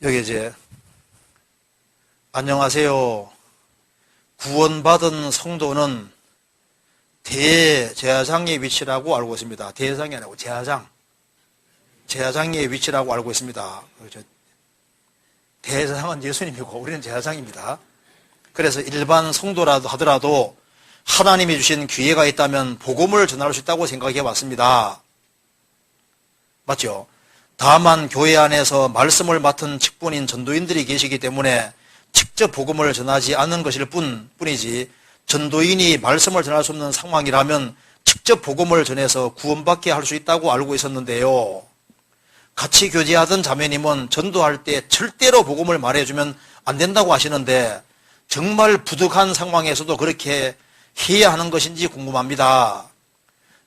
여기 이제 안녕하세요. 구원받은 성도는 대제사장의 위치라고 알고 있습니다. 대제사장이 아니고 제사장의 위치라고 알고 있습니다. 대제사장은 예수님이고 우리는 제사장입니다. 그래서 일반 성도라도 하더라도 하나님이 주신 기회가 있다면 복음을 전할 수 있다고 생각해 왔습니다. 맞죠? 다만 교회 안에서 말씀을 맡은 직분인 전도인들이 계시기 때문에 직접 복음을 전하지 않는 것일 뿐이지 전도인이 말씀을 전할 수 없는 상황이라면 직접 복음을 전해서 구원받게 할 수 있다고 알고 있었는데요. 같이 교제하던 자매님은 전도할 때 절대로 복음을 말해주면 안 된다고 하시는데 정말 부득한 상황에서도 그렇게 해야 하는 것인지 궁금합니다.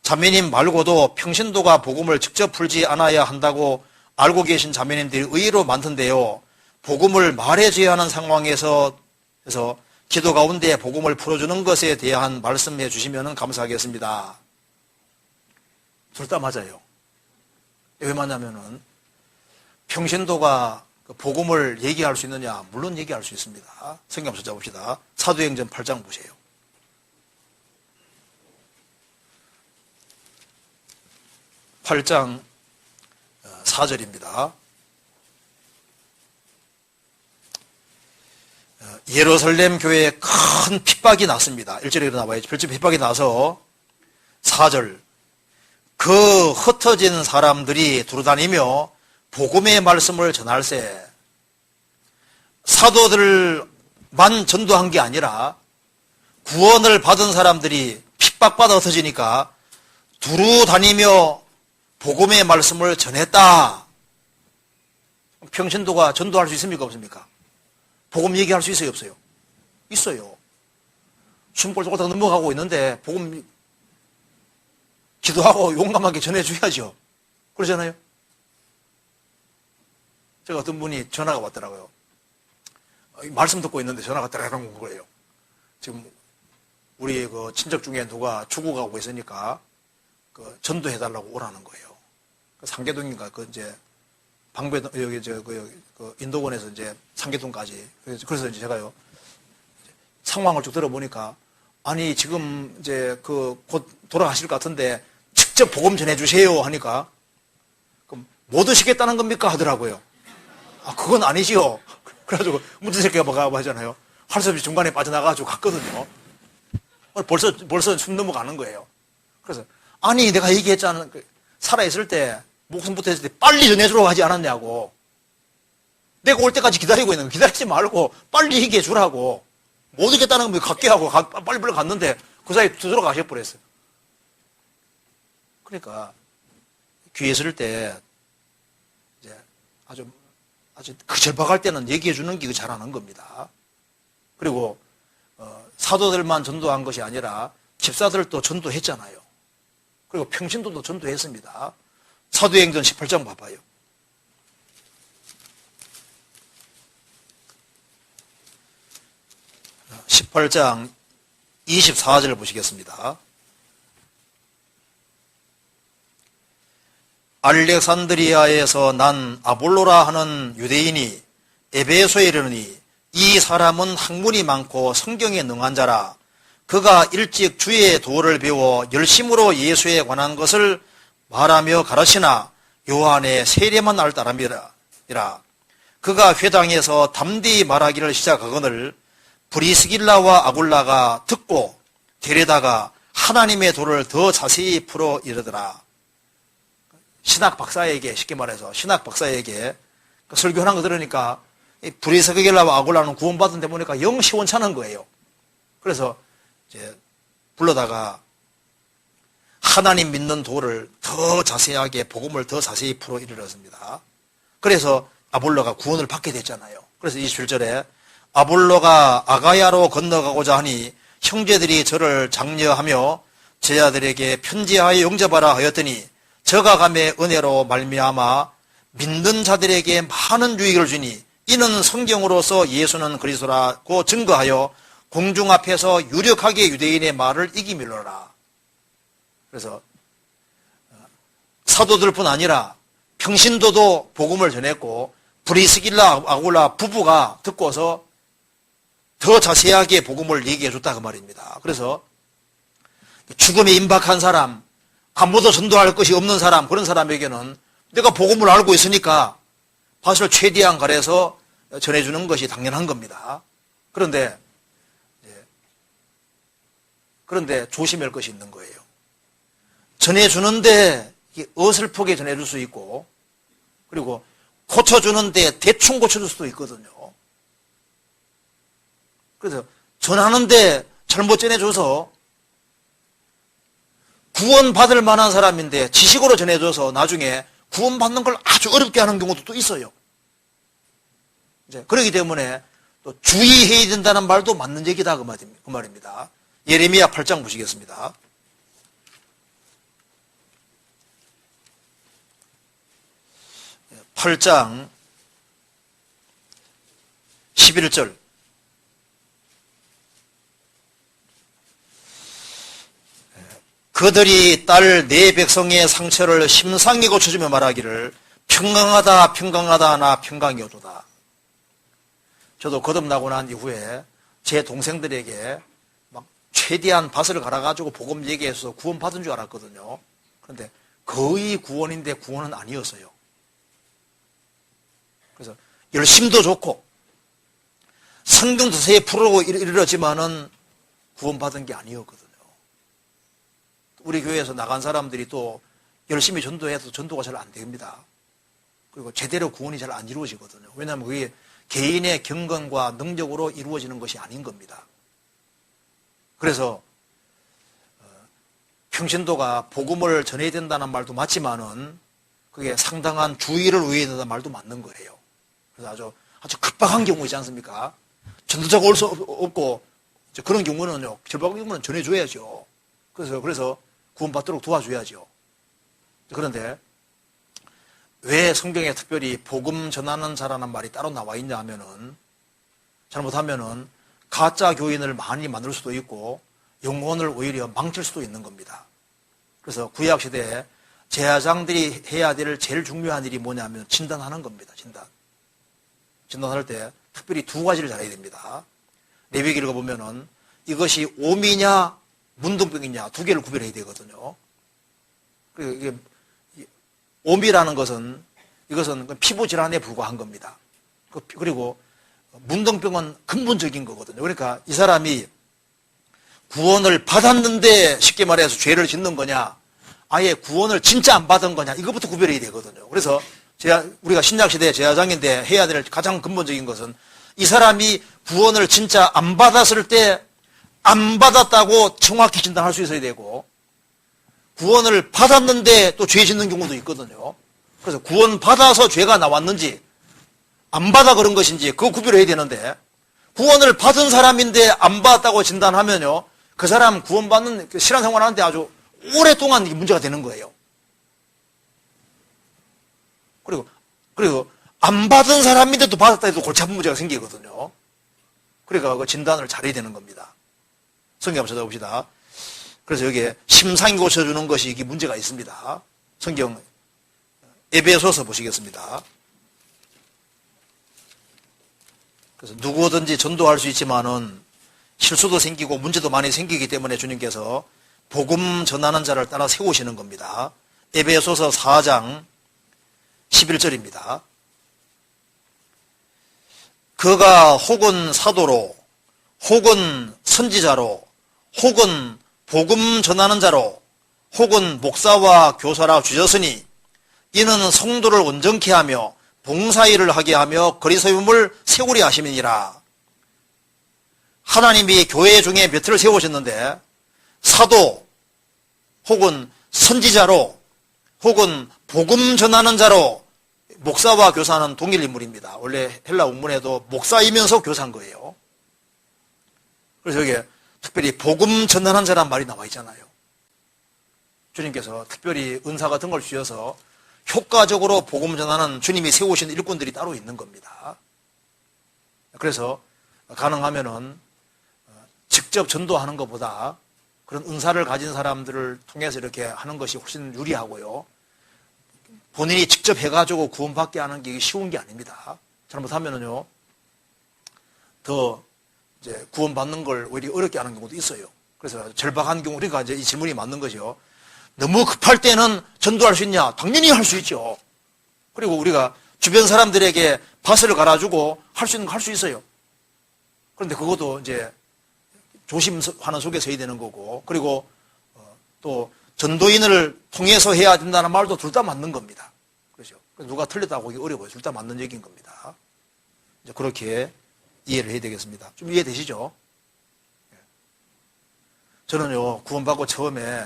자매님 말고도 평신도가 복음을 직접 풀지 않아야 한다고 알고 계신 자매님들이 의외로 많던데요. 복음을 말해줘야 하는 상황에서 기도 가운데 복음을 풀어주는 것에 대한 말씀해 주시면 감사하겠습니다. 둘 다 맞아요. 왜 맞냐면은 평신도가 복음을 얘기할 수 있느냐? 물론 얘기할 수 있습니다. 성경 한번 찾아봅시다. 사도행전 8장 보세요. 8장 4절입니다. 예루살렘 교회에 큰 핍박이 났습니다. 1절에 나와야지. 별점 핍박이 나서 4절 그 흩어진 사람들이 두루다니며 복음의 말씀을 전할세. 사도들만 전도한 게 아니라 구원을 받은 사람들이 핍박받아 흩어지니까 두루다니며 복음의 말씀을 전했다. 평신도가 전도할 수 있습니까? 없습니까? 복음 얘기할 수 있어요? 없어요? 있어요. 숨골떡골떡 넘어가고 있는데 복음 기도하고 용감하게 전해줘야죠. 그러잖아요. 제가 어떤 분이 전화가 왔더라고요. 말씀 듣고 있는데 전화가 따라랑 온 거예요. 지금 우리 그 친척 중에 누가 죽어가고 있으니까 그 전도해달라고 오라는 거예요. 상계동인가 그 이제 방배동 여기 그 인도권에서 이제 상계동까지 그래서 이제 제가요 상황을 쭉 들어보니까 아니 지금 이제 그 곧 돌아가실 것 같은데 직접 복음 전해주세요 하니까 그럼 못 오시겠다는 겁니까 하더라고요. 아 그건 아니지요. 그래가지고 문제새끼가 뭐가 하잖아요. 할 수 없이 중간에 빠져나가가지고 갔거든요. 벌써 숨 넘어가는 거예요. 그래서 아니 내가 얘기했잖아. 살아있을 때 목숨부터 했을 때 빨리 전해주라고 하지 않았냐고. 내가 올 때까지 기다리고 있는 거 기다리지 말고 빨리 얘기해 주라고. 못 오겠다는 거 갖게 하고 빨리빨리 갔는데 그 사이에 두드러 가셔버렸어요. 그러니까 귀에 있을 때 이제 아주 그절박할 때는 얘기해 주는 게 잘하는 겁니다. 그리고 사도들만 전도한 것이 아니라 집사들도 전도했잖아요. 그리고 평신도도 전도했습니다. 사도행전 18장 봐봐요. 18장 24절 보시겠습니다. 알렉산드리아에서 난 아볼로라 하는 유대인이 에베소에 이르니 이 사람은 학문이 많고 성경에 능한 자라. 그가 일찍 주의 도를 배워 열심으로 예수에 관한 것을 말하며 가르치나 요한의 세례만 알 따름이라. 그가 회당에서 담대히 말하기를 시작하거늘 브리스길라와 아굴라가 듣고 데려다가 하나님의 도를 더 자세히 풀어 이르더라. 신학 박사에게 쉽게 말해서 신학 박사에게 설교하는 거 들으니까 브리스길라와 아굴라는 구원받은 데 보니까 영 시원찮은 거예요. 그래서 이제 불러다가 하나님 믿는 도를 더 자세하게 복음을 더 자세히 풀어 이르렀습니다. 그래서 아볼로가 구원을 받게 됐잖아요. 그래서 27절에 아볼로가 아가야로 건너가고자 하니 형제들이 저를 장려하며 제자들에게 편지하여 영접하라 하였더니 저가 감의 은혜로 말미암아 믿는 자들에게 많은 유익을 주니 이는 성경으로서 예수는 그리스도라고 증거하여 공중 앞에서 유력하게 유대인의 말을 이기밀러라. 그래서 사도들뿐 아니라 평신도도 복음을 전했고 브리스길라 아굴라 부부가 듣고서 더 자세하게 복음을 얘기해 줬다 그 말입니다. 그래서 죽음에 임박한 사람, 아무도 전도할 것이 없는 사람, 그런 사람에게는 내가 복음을 알고 있으니까 밭을 최대한 가려서 전해주는 것이 당연한 겁니다. 그런데 조심할 것이 있는 거예요. 전해주는데 어설프게 전해줄 수 있고, 그리고 고쳐주는데 대충 고쳐줄 수도 있거든요. 그래서 전하는데 잘못 전해줘서 구원받을 만한 사람인데 지식으로 전해줘서 나중에 구원받는 걸 아주 어렵게 하는 경우도 또 있어요. 그렇기 때문에 또 주의해야 된다는 말도 맞는 얘기다 그 말입니다. 예레미야 8장 보시겠습니다. 8장 11절. 그들이 딸 내 백성의 상처를 심상히 고쳐주며 말하기를 평강하다 평강하다 나 평강이 오도다. 저도 거듭나고 난 이후에 제 동생들에게 막 최대한 밭을 갈아가지고 복음 얘기해서 구원 받은 줄 알았거든요. 그런데 거의 구원인데 구원은 아니었어요. 그래서 열심도 좋고 성경 두세에 풀어고 이르렀지만은 구원받은 게 아니었거든요. 우리 교회에서 나간 사람들이 또 열심히 전도해도 전도가 잘 안 됩니다. 그리고 제대로 구원이 잘 안 이루어지거든요. 왜냐하면 그게 개인의 경건과 능력으로 이루어지는 것이 아닌 겁니다. 그래서 평신도가 복음을 전해야 된다는 말도 맞지만은 그게 상당한 주의를 위해야 된다는 말도 맞는 거예요. 그래서 아주 급박한 경우 있지 않습니까? 전도자가 올 수 없고 그런 경우는요, 절박한 경우는 전해줘야죠. 그래서 구원받도록 도와줘야죠. 그런데 왜 성경에 특별히 복음 전하는 자라는 말이 따로 나와 있냐 하면은 잘못하면은 가짜 교인을 많이 만들 수도 있고 영혼을 오히려 망칠 수도 있는 겁니다. 그래서 구약 시대에 제사장들이 해야 될 제일 중요한 일이 뭐냐면 진단하는 겁니다. 진단할 때 특별히 두 가지를 잘해야 됩니다. 레위기를 보면은 이것이 오미냐 문둥병이냐 두 개를 구별해야 되거든요. 이게 오미라는 것은 이것은 피부 질환에 불과한 겁니다. 그리고 문둥병은 근본적인 거거든요. 그러니까 이 사람이 구원을 받았는데 쉽게 말해서 죄를 짓는 거냐, 아예 구원을 진짜 안 받은 거냐, 이것부터 구별해야 되거든요. 그래서 우리가 신약시대 제사장인데 해야 될 가장 근본적인 것은 이 사람이 구원을 진짜 안 받았을 때 안 받았다고 정확히 진단할 수 있어야 되고, 구원을 받았는데 또 죄 짓는 경우도 있거든요. 그래서 구원 받아서 죄가 나왔는지 안 받아 그런 것인지 그거 구별해야 되는데, 구원을 받은 사람인데 안 받았다고 진단하면요, 그 사람 구원받는 신앙생활하는데 아주 오랫동안 이게 문제가 되는 거예요. 그리고 안 받은 사람인데도 받았다 해도 골치 아픈 문제가 생기거든요. 그러니까 그 진단을 잘해야 되는 겁니다. 성경 한번 찾아봅시다. 그래서 여기에 심상히 고쳐주는 것이 이게 문제가 있습니다. 성경 에베소서 보시겠습니다. 그래서 누구든지 전도할 수 있지만은 실수도 생기고 문제도 많이 생기기 때문에 주님께서 복음 전하는 자를 따라 세우시는 겁니다. 에베소서 4장 11절입니다. 그가 혹은 사도로 혹은 선지자로 혹은 복음 전하는 자로 혹은 목사와 교사라 주셨으니 이는 성도를 온전케 하며 봉사일을 하게 하며 그리스도임을 세우려 하심이니라. 하나님이 교회 중에 몇 틀을 세우셨는데 사도 혹은 선지자로 혹은 복음 전하는 자로, 목사와 교사는 동일 인물입니다. 원래 헬라 원문에도 목사이면서 교사인 거예요. 그래서 여기에 특별히 복음 전하는 자란 말이 나와 있잖아요. 주님께서 특별히 은사 같은 걸 주셔서 효과적으로 복음 전하는 주님이 세우신 일꾼들이 따로 있는 겁니다. 그래서 가능하면은 직접 전도하는 것보다 그런 은사를 가진 사람들을 통해서 이렇게 하는 것이 훨씬 유리하고요. 본인이 직접 해가지고 구원받게 하는 게 쉬운 게 아닙니다. 잘못하면은요, 더 이제 구원받는 걸 오히려 어렵게 하는 경우도 있어요. 그래서 절박한 경우, 그러니까 이제 이 질문이 맞는 거죠. 너무 급할 때는 전도할 수 있냐? 당연히 할 수 있죠. 그리고 우리가 주변 사람들에게 밭을 갈아주고 할 수 있는 거 할 수 있어요. 그런데 그것도 이제 조심하는 속에 서야 되는 거고, 그리고 또 전도인을 통해서 해야 된다는 말도 둘 다 맞는 겁니다. 그렇죠? 누가 틀렸다고 하기 어려워요. 둘 다 맞는 얘기인 겁니다. 이제 그렇게 이해를 해야 되겠습니다. 좀 이해되시죠? 저는요, 구원받고 처음에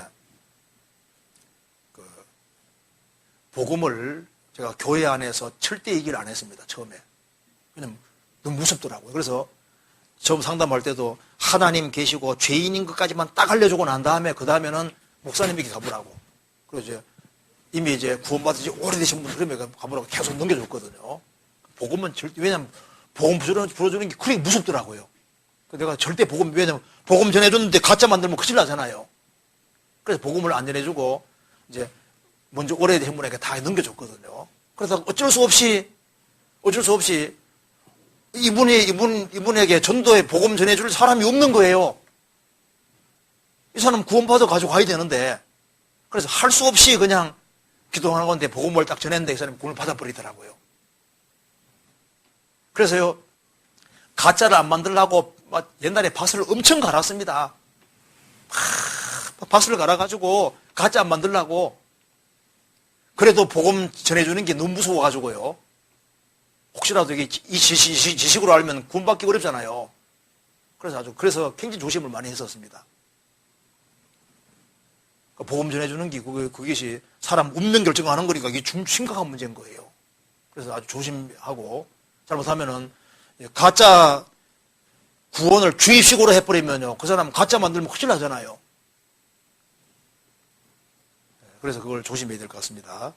복음을 제가 교회 안에서 절대 얘기를 안 했습니다. 처음에. 왜냐면 너무 무섭더라고요. 그래서 처음 상담할 때도 하나님 계시고 죄인인 것까지만 딱 알려주고 난 다음에 그 다음에는 목사님에게 가보라고. 그리고 이제 이미 이제 구원받은 지 오래되신 분들 그러면 가보라고 계속 넘겨줬거든요. 복음은 절대, 왜냐면 복음 불어주는 게 그렇게 무섭더라고요. 내가 절대 복음, 왜냐면 복음 전해줬는데 가짜 만들면 큰일 나잖아요. 그래서 복음을 안 전해주고 이제 먼저 오래된 분에게 다 넘겨줬거든요. 그래서 어쩔 수 없이 이분에게 전도에 복음 전해줄 사람이 없는 거예요. 이 사람 구원받아 가지고 가야 되는데, 그래서 할 수 없이 그냥 기도하는 건데 복음을 딱 전했는데 이 사람이 구원을 받아버리더라고요. 그래서요, 가짜를 안 만들려고 옛날에 밭을 엄청 갈았습니다. 밭을 갈아가지고 가짜 안 만들려고. 그래도 복음 전해주는 게 너무 무서워가지고요. 혹시라도 이게 이 지식으로 알면 구원받기 어렵잖아요. 그래서 굉장히 조심을 많이 했었습니다. 복음 전해주는 게 그것이 사람 운명 결정하는 거니까 이게 심각한 문제인 거예요. 그래서 아주 조심하고, 잘못하면은 가짜 구원을 주입식으로 해버리면요, 그 사람 가짜 만들면 큰일 나잖아요. 그래서 그걸 조심해야 될 것 같습니다.